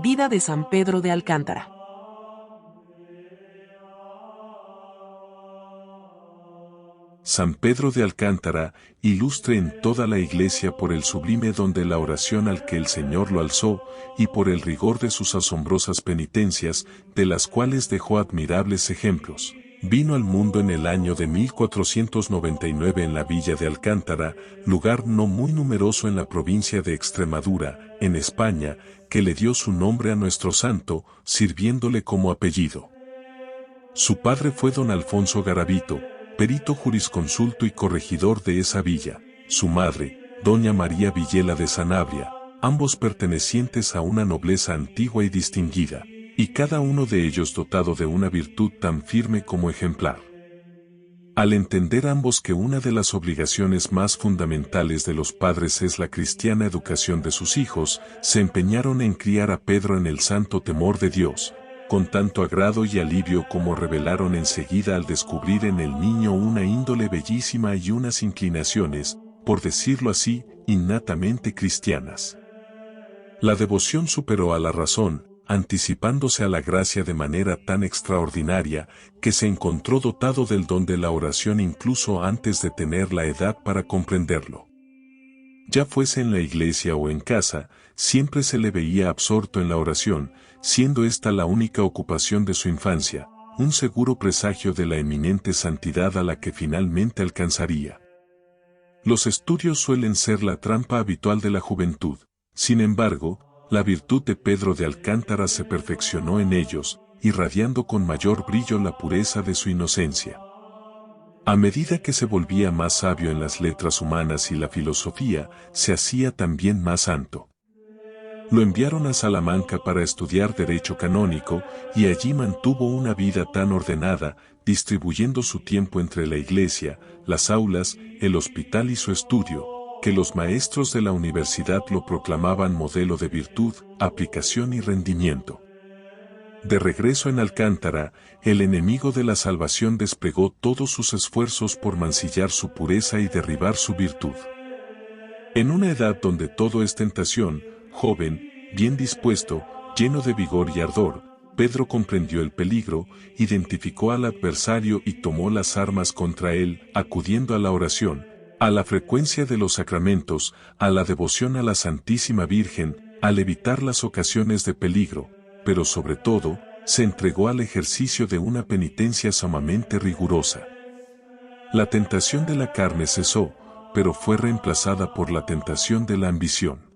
Vida de San Pedro de Alcántara. San Pedro de Alcántara, ilustre en toda la Iglesia por el sublime don de la oración al que el Señor lo alzó, y por el rigor de sus asombrosas penitencias, de las cuales dejó admirables ejemplos. Vino al mundo en el año de 1499 en la villa de Alcántara, lugar no muy numeroso en la provincia de Extremadura, en España, que le dio su nombre a nuestro santo, sirviéndole como apellido. Su padre fue don Alfonso Garavito, perito jurisconsulto y corregidor de esa villa, su madre, doña María Villela de Sanabria, ambos pertenecientes a una nobleza antigua y distinguida, y cada uno de ellos dotado de una virtud tan firme como ejemplar. Al entender ambos que una de las obligaciones más fundamentales de los padres es la cristiana educación de sus hijos, se empeñaron en criar a Pedro en el santo temor de Dios, con tanto agrado y alivio como revelaron enseguida al descubrir en el niño una índole bellísima y unas inclinaciones, por decirlo así, innatamente cristianas. La devoción superó a la razón, anticipándose a la gracia de manera tan extraordinaria, que se encontró dotado del don de la oración incluso antes de tener la edad para comprenderlo. Ya fuese en la iglesia o en casa, siempre se le veía absorto en la oración, siendo esta la única ocupación de su infancia, un seguro presagio de la eminente santidad a la que finalmente alcanzaría. Los estudios suelen ser la trampa habitual de la juventud. Sin embargo, la virtud de Pedro de Alcántara se perfeccionó en ellos, irradiando con mayor brillo la pureza de su inocencia. A medida que se volvía más sabio en las letras humanas y la filosofía, se hacía también más santo. Lo enviaron a Salamanca para estudiar derecho canónico, y allí mantuvo una vida tan ordenada, distribuyendo su tiempo entre la iglesia, las aulas, el hospital y su estudio, que los maestros de la universidad lo proclamaban modelo de virtud, aplicación y rendimiento. De regreso en Alcántara, el enemigo de la salvación desplegó todos sus esfuerzos por mancillar su pureza y derribar su virtud. En una edad donde todo es tentación, joven, bien dispuesto, lleno de vigor y ardor, Pedro comprendió el peligro, identificó al adversario y tomó las armas contra él, acudiendo a la oración, a la frecuencia de los sacramentos, a la devoción a la Santísima Virgen, al evitar las ocasiones de peligro, pero sobre todo, se entregó al ejercicio de una penitencia sumamente rigurosa. La tentación de la carne cesó, pero fue reemplazada por la tentación de la ambición.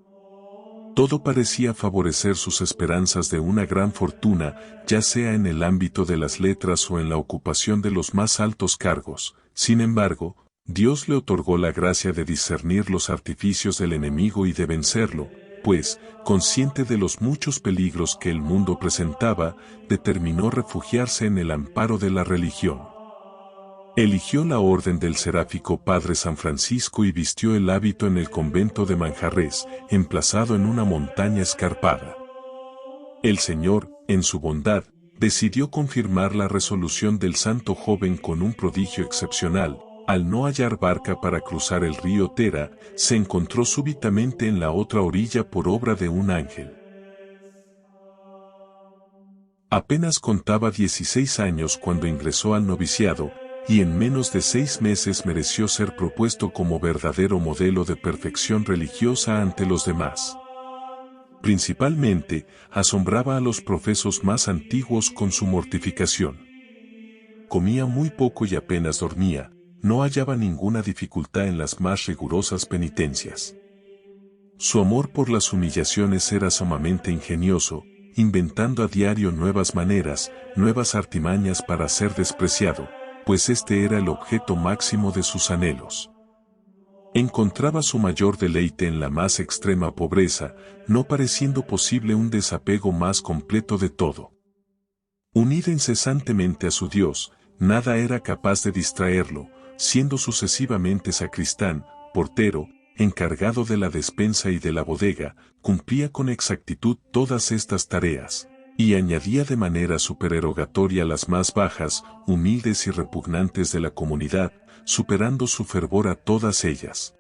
Todo parecía favorecer sus esperanzas de una gran fortuna, ya sea en el ámbito de las letras o en la ocupación de los más altos cargos. Sin embargo, Dios le otorgó la gracia de discernir los artificios del enemigo y de vencerlo, pues, consciente de los muchos peligros que el mundo presentaba, determinó refugiarse en el amparo de la religión. Eligió la orden del seráfico Padre San Francisco y vistió el hábito en el convento de Manjarres, emplazado en una montaña escarpada. El Señor, en su bondad, decidió confirmar la resolución del santo joven con un prodigio excepcional. Al no hallar barca para cruzar el río Tera, se encontró súbitamente en la otra orilla por obra de un ángel. Apenas contaba 16 años cuando ingresó al noviciado, y en menos de 6 meses mereció ser propuesto como verdadero modelo de perfección religiosa ante los demás. Principalmente, asombraba a los profesos más antiguos con su mortificación. Comía muy poco y apenas dormía. No hallaba ninguna dificultad en las más rigurosas penitencias. Su amor por las humillaciones era sumamente ingenioso, inventando a diario nuevas maneras, nuevas artimañas para ser despreciado, pues este era el objeto máximo de sus anhelos. Encontraba su mayor deleite en la más extrema pobreza, no pareciendo posible un desapego más completo de todo. Unido incesantemente a su Dios, nada era capaz de distraerlo, siendo sucesivamente sacristán, portero, encargado de la despensa y de la bodega, cumplía con exactitud todas estas tareas, y añadía de manera supererogatoria las más bajas, humildes y repugnantes de la comunidad, superando su fervor a todas ellas.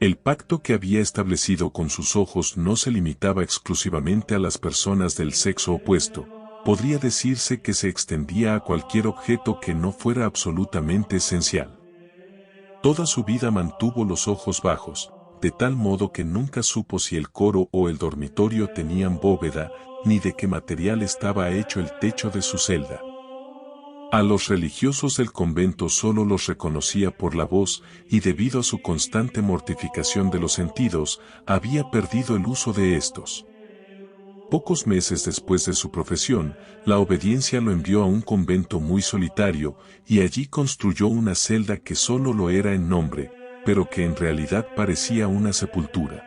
El pacto que había establecido con sus ojos no se limitaba exclusivamente a las personas del sexo opuesto, podría decirse que se extendía a cualquier objeto que no fuera absolutamente esencial. Toda su vida mantuvo los ojos bajos, de tal modo que nunca supo si el coro o el dormitorio tenían bóveda, ni de qué material estaba hecho el techo de su celda. A los religiosos del convento solo los reconocía por la voz, y debido a su constante mortificación de los sentidos, había perdido el uso de estos. Pocos meses después de su profesión, la obediencia lo envió a un convento muy solitario, y allí construyó una celda que solo lo era en nombre, pero que en realidad parecía una sepultura.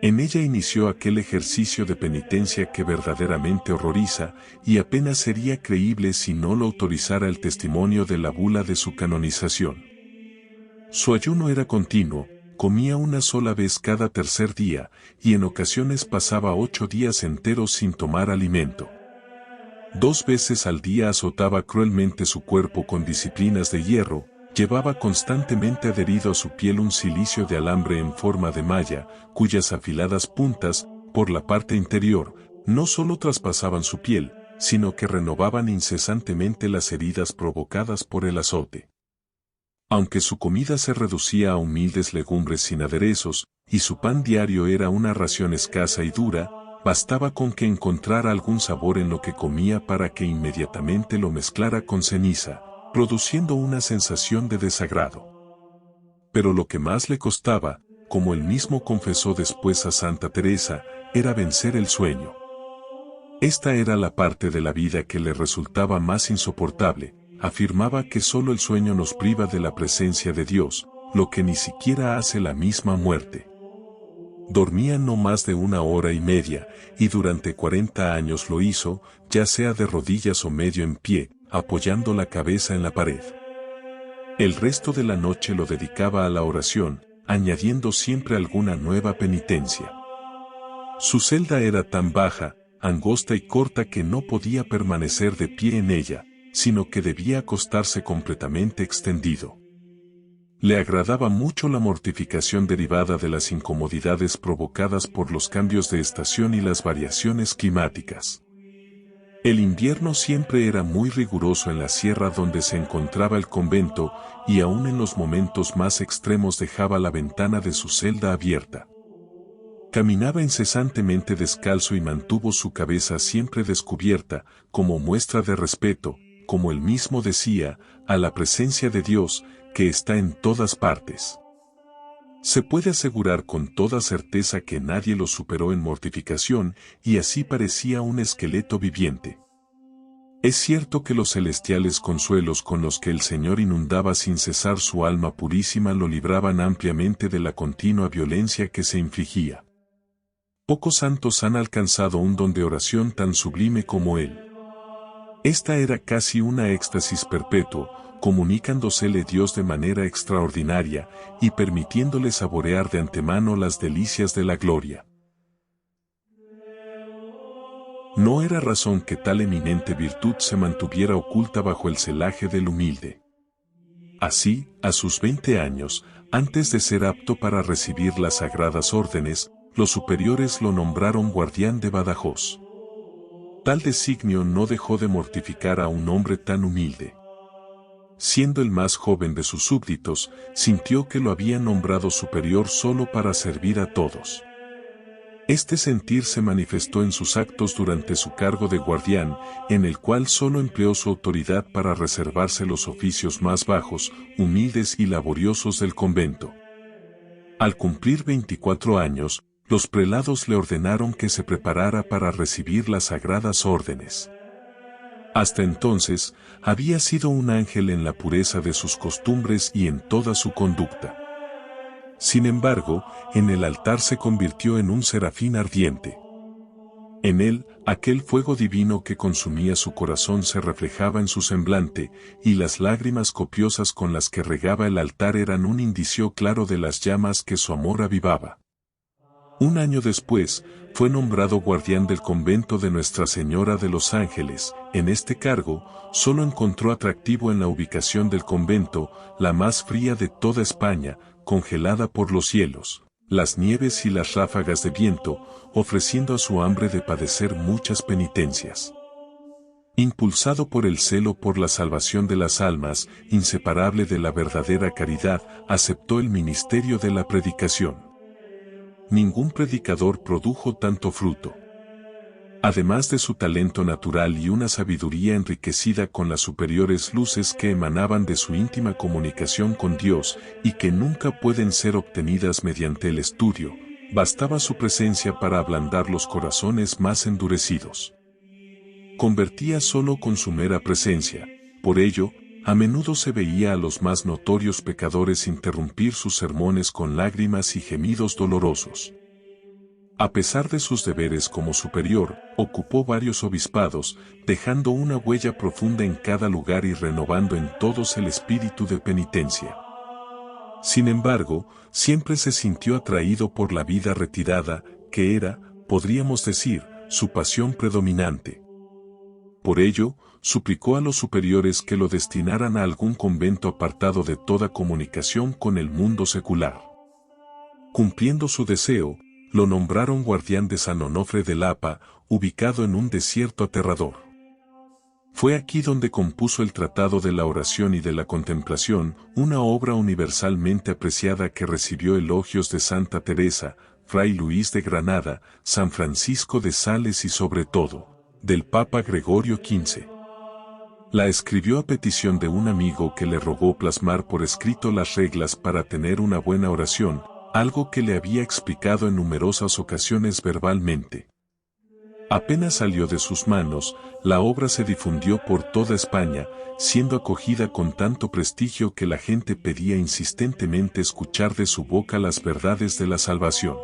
En ella inició aquel ejercicio de penitencia que verdaderamente horroriza, y apenas sería creíble si no lo autorizara el testimonio de la bula de su canonización. Su ayuno era continuo, comía una sola vez cada tercer día, y en ocasiones pasaba 8 días enteros sin tomar alimento. 2 veces al día azotaba cruelmente su cuerpo con disciplinas de hierro, llevaba constantemente adherido a su piel un cilicio de alambre en forma de malla, cuyas afiladas puntas, por la parte interior, no solo traspasaban su piel, sino que renovaban incesantemente las heridas provocadas por el azote. Aunque su comida se reducía a humildes legumbres sin aderezos, y su pan diario era una ración escasa y dura, bastaba con que encontrara algún sabor en lo que comía para que inmediatamente lo mezclara con ceniza, produciendo una sensación de desagrado. Pero lo que más le costaba, como él mismo confesó después a Santa Teresa, era vencer el sueño. Esta era la parte de la vida que le resultaba más insoportable. Afirmaba que solo el sueño nos priva de la presencia de Dios, lo que ni siquiera hace la misma muerte. Dormía no más de 1 hora y media, y durante 40 años lo hizo, ya sea de rodillas o medio en pie, apoyando la cabeza en la pared. El resto de la noche lo dedicaba a la oración, añadiendo siempre alguna nueva penitencia. Su celda era tan baja, angosta y corta que no podía permanecer de pie en ella, sino que debía acostarse completamente extendido. Le agradaba mucho la mortificación derivada de las incomodidades provocadas por los cambios de estación y las variaciones climáticas. El invierno siempre era muy riguroso en la sierra donde se encontraba el convento, y aún en los momentos más extremos dejaba la ventana de su celda abierta. Caminaba incesantemente descalzo y mantuvo su cabeza siempre descubierta, como muestra de respeto, como él mismo decía, a la presencia de Dios, que está en todas partes. Se puede asegurar con toda certeza que nadie lo superó en mortificación, y así parecía un esqueleto viviente. Es cierto que los celestiales consuelos con los que el Señor inundaba sin cesar su alma purísima lo libraban ampliamente de la continua violencia que se infligía. Pocos santos han alcanzado un don de oración tan sublime como él. Esta era casi una éxtasis perpetuo, comunicándosele Dios de manera extraordinaria, y permitiéndole saborear de antemano las delicias de la gloria. No era razón que tal eminente virtud se mantuviera oculta bajo el celaje del humilde. Así, a sus 20 años, antes de ser apto para recibir las sagradas órdenes, los superiores lo nombraron guardián de Badajoz. Tal designio no dejó de mortificar a un hombre tan humilde. Siendo el más joven de sus súbditos, sintió que lo habían nombrado superior solo para servir a todos. Este sentir se manifestó en sus actos durante su cargo de guardián, en el cual solo empleó su autoridad para reservarse los oficios más bajos, humildes y laboriosos del convento. Al cumplir 24 años, los prelados le ordenaron que se preparara para recibir las sagradas órdenes. Hasta entonces, había sido un ángel en la pureza de sus costumbres y en toda su conducta. Sin embargo, en el altar se convirtió en un serafín ardiente. En él, aquel fuego divino que consumía su corazón se reflejaba en su semblante, y las lágrimas copiosas con las que regaba el altar eran un indicio claro de las llamas que su amor avivaba. Un año después, fue nombrado guardián del convento de Nuestra Señora de los Ángeles. En este cargo, solo encontró atractivo en la ubicación del convento, la más fría de toda España, congelada por los cielos, las nieves y las ráfagas de viento, ofreciendo a su hambre de padecer muchas penitencias. Impulsado por el celo por la salvación de las almas, inseparable de la verdadera caridad, aceptó el ministerio de la predicación. Ningún predicador produjo tanto fruto. Además de su talento natural y una sabiduría enriquecida con las superiores luces que emanaban de su íntima comunicación con Dios y que nunca pueden ser obtenidas mediante el estudio, bastaba su presencia para ablandar los corazones más endurecidos. Convertía solo con su mera presencia, por ello, a menudo se veía a los más notorios pecadores interrumpir sus sermones con lágrimas y gemidos dolorosos. A pesar de sus deberes como superior, ocupó varios obispados, dejando una huella profunda en cada lugar y renovando en todos el espíritu de penitencia. Sin embargo, siempre se sintió atraído por la vida retirada, que era, podríamos decir, su pasión predominante. Por ello, suplicó a los superiores que lo destinaran a algún convento apartado de toda comunicación con el mundo secular. Cumpliendo su deseo, lo nombraron guardián de San Onofre de Lapa, ubicado en un desierto aterrador. Fue aquí donde compuso el Tratado de la Oración y de la Contemplación, una obra universalmente apreciada que recibió elogios de Santa Teresa, Fray Luis de Granada, San Francisco de Sales y sobre todo, del Papa Gregorio XV. La escribió a petición de un amigo que le rogó plasmar por escrito las reglas para tener una buena oración, algo que le había explicado en numerosas ocasiones verbalmente. Apenas salió de sus manos, la obra se difundió por toda España, siendo acogida con tanto prestigio que la gente pedía insistentemente escuchar de su boca las verdades de la salvación.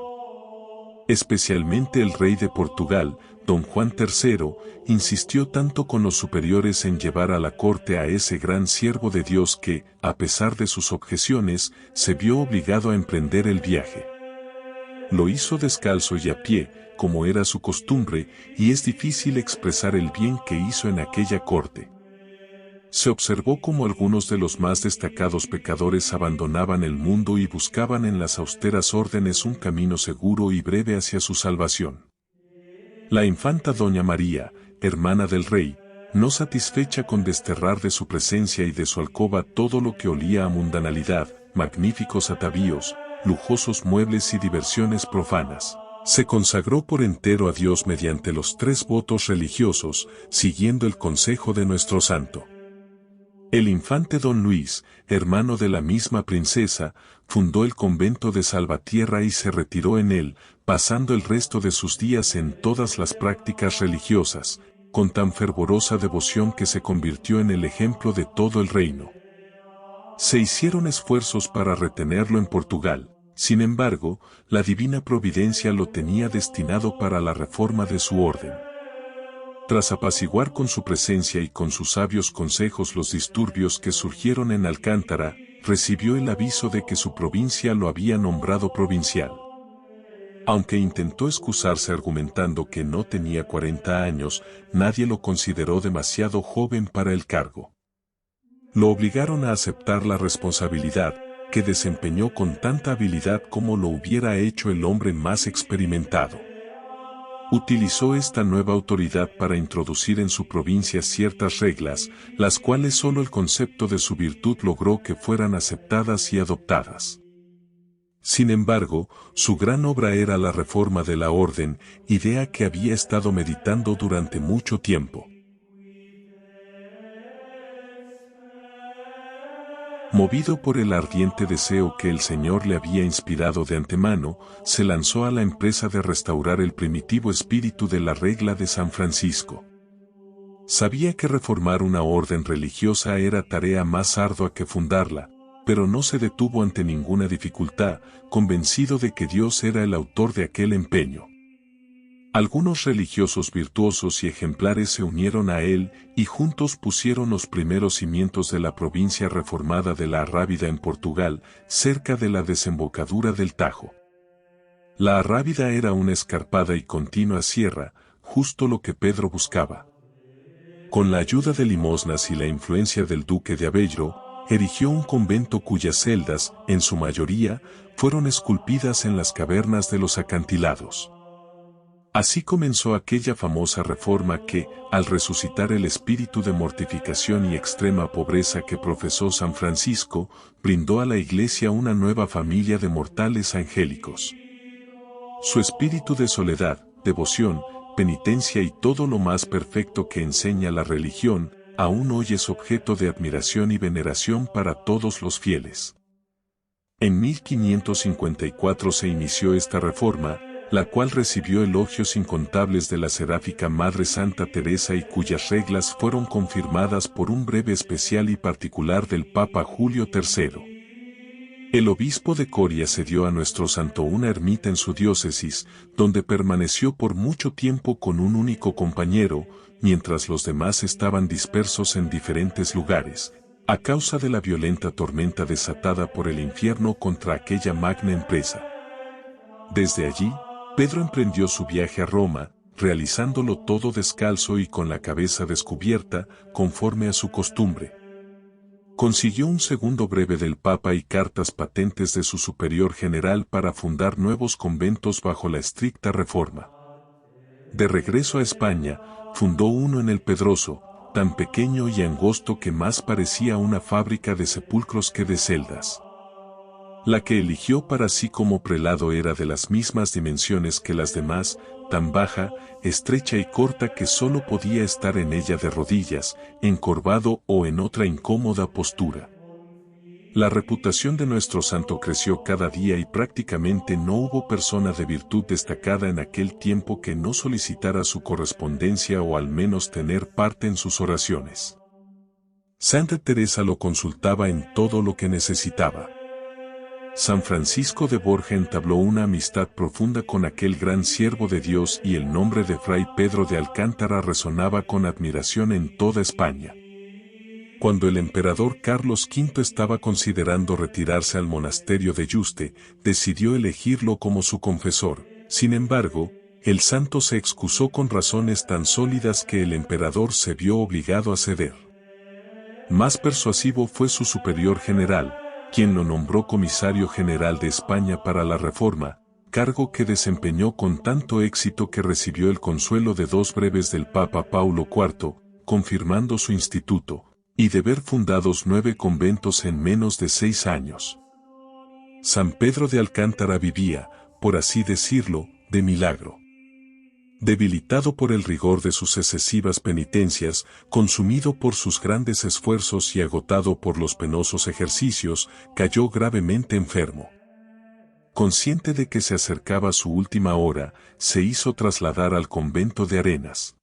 Especialmente el rey de Portugal, don Juan III, insistió tanto con los superiores en llevar a la corte a ese gran siervo de Dios que, a pesar de sus objeciones, se vio obligado a emprender el viaje. Lo hizo descalzo y a pie, como era su costumbre, y es difícil expresar el bien que hizo en aquella corte. Se observó cómo algunos de los más destacados pecadores abandonaban el mundo y buscaban en las austeras órdenes un camino seguro y breve hacia su salvación. La infanta doña María, hermana del rey, no satisfecha con desterrar de su presencia y de su alcoba todo lo que olía a mundanalidad, magníficos atavíos, lujosos muebles y diversiones profanas, se consagró por entero a Dios mediante los 3 votos religiosos, siguiendo el consejo de nuestro santo. El infante don Luis, hermano de la misma princesa, fundó el convento de Salvatierra y se retiró en él, pasando el resto de sus días en todas las prácticas religiosas, con tan fervorosa devoción que se convirtió en el ejemplo de todo el reino. Se hicieron esfuerzos para retenerlo en Portugal, sin embargo, la divina providencia lo tenía destinado para la reforma de su orden. Tras apaciguar con su presencia y con sus sabios consejos los disturbios que surgieron en Alcántara, recibió el aviso de que su provincia lo había nombrado provincial. Aunque intentó excusarse argumentando que no tenía 40 años, nadie lo consideró demasiado joven para el cargo. Lo obligaron a aceptar la responsabilidad, que desempeñó con tanta habilidad como lo hubiera hecho el hombre más experimentado. Utilizó esta nueva autoridad para introducir en su provincia ciertas reglas, las cuales solo el concepto de su virtud logró que fueran aceptadas y adoptadas. Sin embargo, su gran obra era la reforma de la orden, idea que había estado meditando durante mucho tiempo. Movido por el ardiente deseo que el Señor le había inspirado de antemano, se lanzó a la empresa de restaurar el primitivo espíritu de la regla de San Francisco. Sabía que reformar una orden religiosa era tarea más ardua que fundarla, pero no se detuvo ante ninguna dificultad, convencido de que Dios era el autor de aquel empeño. Algunos religiosos virtuosos y ejemplares se unieron a él y juntos pusieron los primeros cimientos de la provincia reformada de la Arrábida en Portugal, cerca de la desembocadura del Tajo. La Arrábida era una escarpada y continua sierra, justo lo que Pedro buscaba. Con la ayuda de limosnas y la influencia del duque de Aveiro, erigió un convento cuyas celdas, en su mayoría, fueron esculpidas en las cavernas de los acantilados. Así comenzó aquella famosa reforma que, al resucitar el espíritu de mortificación y extrema pobreza que profesó San Francisco, brindó a la Iglesia una nueva familia de mortales angélicos. Su espíritu de soledad, devoción, penitencia y todo lo más perfecto que enseña la religión, aún hoy es objeto de admiración y veneración para todos los fieles. En 1554 se inició esta reforma, la cual recibió elogios incontables de la seráfica Madre Santa Teresa y cuyas reglas fueron confirmadas por un breve especial y particular del Papa Julio III. El obispo de Coria cedió a nuestro santo una ermita en su diócesis, donde permaneció por mucho tiempo con un único compañero, mientras los demás estaban dispersos en diferentes lugares, a causa de la violenta tormenta desatada por el infierno contra aquella magna empresa. Desde allí, Pedro emprendió su viaje a Roma, realizándolo todo descalzo y con la cabeza descubierta, conforme a su costumbre. Consiguió un segundo breve del Papa y cartas patentes de su superior general para fundar nuevos conventos bajo la estricta reforma. De regreso a España, fundó uno en El Pedroso, tan pequeño y angosto que más parecía una fábrica de sepulcros que de celdas. La que eligió para sí como prelado era de las mismas dimensiones que las demás, tan baja, estrecha y corta que sólo podía estar en ella de rodillas, encorvado o en otra incómoda postura. La reputación de nuestro santo creció cada día y prácticamente no hubo persona de virtud destacada en aquel tiempo que no solicitara su correspondencia o al menos tener parte en sus oraciones. Santa Teresa lo consultaba en todo lo que necesitaba. San Francisco de Borja entabló una amistad profunda con aquel gran siervo de Dios y el nombre de Fray Pedro de Alcántara resonaba con admiración en toda España. Cuando el emperador Carlos V estaba considerando retirarse al monasterio de Yuste, decidió elegirlo como su confesor. Sin embargo, el santo se excusó con razones tan sólidas que el emperador se vio obligado a ceder. Más persuasivo fue su superior general, quien lo nombró comisario general de España para la Reforma, cargo que desempeñó con tanto éxito que recibió el consuelo de 2 breves del Papa Paulo IV, confirmando su instituto, y de ver fundados 9 conventos en menos de 6 años. San Pedro de Alcántara vivía, por así decirlo, de milagro. Debilitado por el rigor de sus excesivas penitencias, consumido por sus grandes esfuerzos y agotado por los penosos ejercicios, cayó gravemente enfermo. Consciente de que se acercaba su última hora, se hizo trasladar al convento de Arenas.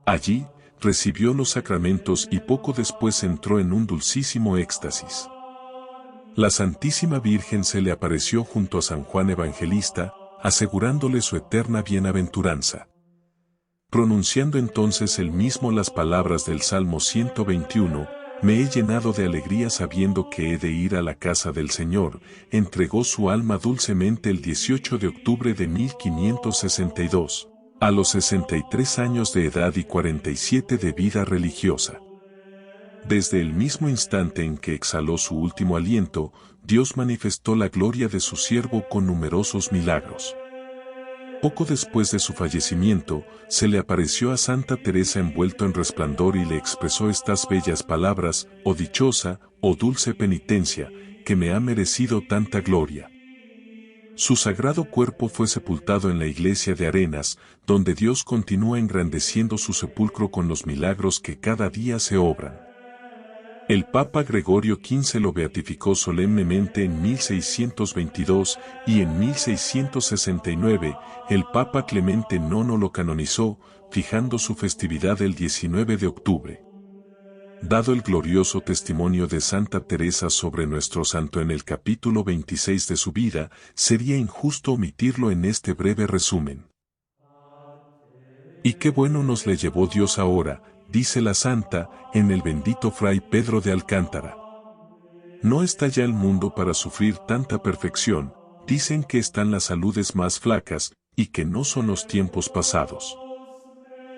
Allí, recibió los sacramentos y poco después entró en un dulcísimo éxtasis. La Santísima Virgen se le apareció junto a San Juan Evangelista, asegurándole su eterna bienaventuranza. Pronunciando entonces él mismo las palabras del Salmo 121, me he llenado de alegría sabiendo que he de ir a la casa del Señor, entregó su alma dulcemente el 18 de octubre de 1562, a los 63 años de edad y 47 de vida religiosa. Desde el mismo instante en que exhaló su último aliento, Dios manifestó la gloria de su siervo con numerosos milagros. Poco después de su fallecimiento, se le apareció a Santa Teresa envuelto en resplandor y le expresó estas bellas palabras: «Oh dichosa, oh dulce penitencia, que me ha merecido tanta gloria». Su sagrado cuerpo fue sepultado en la iglesia de Arenas, donde Dios continúa engrandeciendo su sepulcro con los milagros que cada día se obran. El Papa Gregorio XV lo beatificó solemnemente en 1622 y en 1669 el Papa Clemente IX lo canonizó, fijando su festividad el 19 de octubre. Dado el glorioso testimonio de Santa Teresa sobre nuestro santo en el capítulo 26 de su vida, sería injusto omitirlo en este breve resumen. Y qué bueno nos le llevó Dios ahora, dice la santa, en el bendito Fray Pedro de Alcántara. No está ya el mundo para sufrir tanta perfección, dicen que están las saludes más flacas, y que no son los tiempos pasados.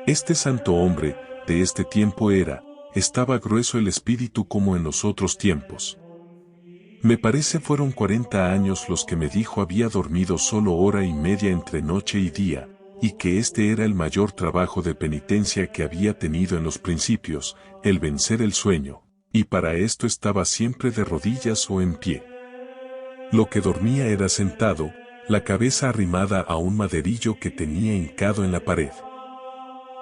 Este santo hombre, de este tiempo era, estaba grueso el espíritu como en los otros tiempos. Me parece fueron 40 años los que me dijo había dormido solo hora y media entre noche y día, y que este era el mayor trabajo de penitencia que había tenido en los principios, el vencer el sueño, y para esto estaba siempre de rodillas o en pie. Lo que dormía era sentado, la cabeza arrimada a un maderillo que tenía hincado en la pared.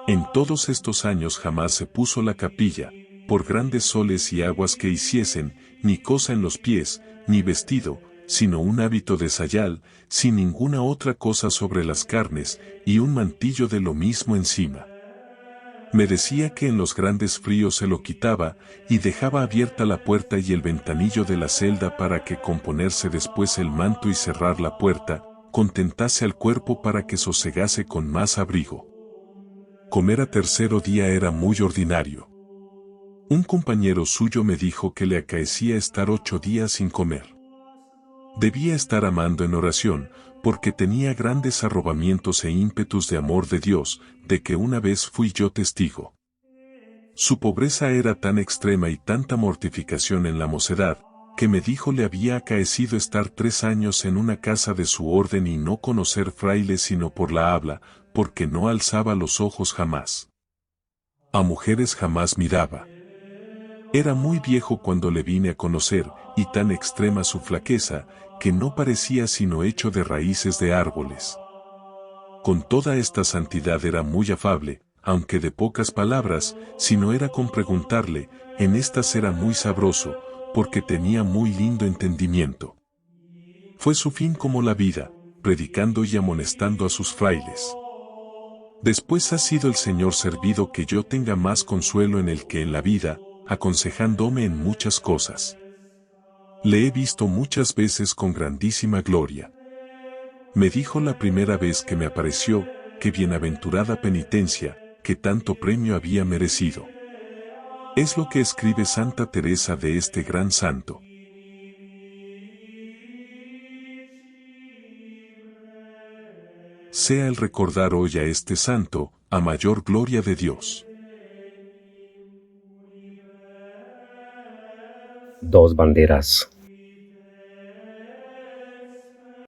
En todos estos años jamás se puso la capilla, por grandes soles y aguas que hiciesen, ni cosa en los pies, ni vestido, sino un hábito de sayal, sin ninguna otra cosa sobre las carnes, y un mantillo de lo mismo encima. Me decía que en los grandes fríos se lo quitaba, y dejaba abierta la puerta y el ventanillo de la celda para que con ponerse después el manto y cerrar la puerta, contentase al cuerpo para que sosegase con más abrigo. Comer a tercero día era muy ordinario. Un compañero suyo me dijo que le acaecía estar 8 días sin comer. Debía estar amando en oración, porque tenía grandes arrobamientos e ímpetus de amor de Dios, de que una vez fui yo testigo. Su pobreza era tan extrema y tanta mortificación en la mocedad, que me dijo le había acaecido estar 3 años en una casa de su orden y no conocer fraile sino por la habla, porque no alzaba los ojos jamás. A mujeres jamás miraba. Era muy viejo cuando le vine a conocer, y tan extrema su flaqueza, que no parecía sino hecho de raíces de árboles. Con toda esta santidad era muy afable, aunque de pocas palabras, sino era con preguntarle, en estas era muy sabroso, porque tenía muy lindo entendimiento. Fue su fin como la vida, predicando y amonestando a sus frailes. Después ha sido el Señor servido que yo tenga más consuelo en él que en la vida, aconsejándome en muchas cosas. Le he visto muchas veces con grandísima gloria. Me dijo la primera vez que me apareció, que bienaventurada penitencia, que tanto premio había merecido. Es lo que escribe Santa Teresa de este gran santo. Sea el recordar hoy a este santo, a mayor gloria de Dios. Dos banderas.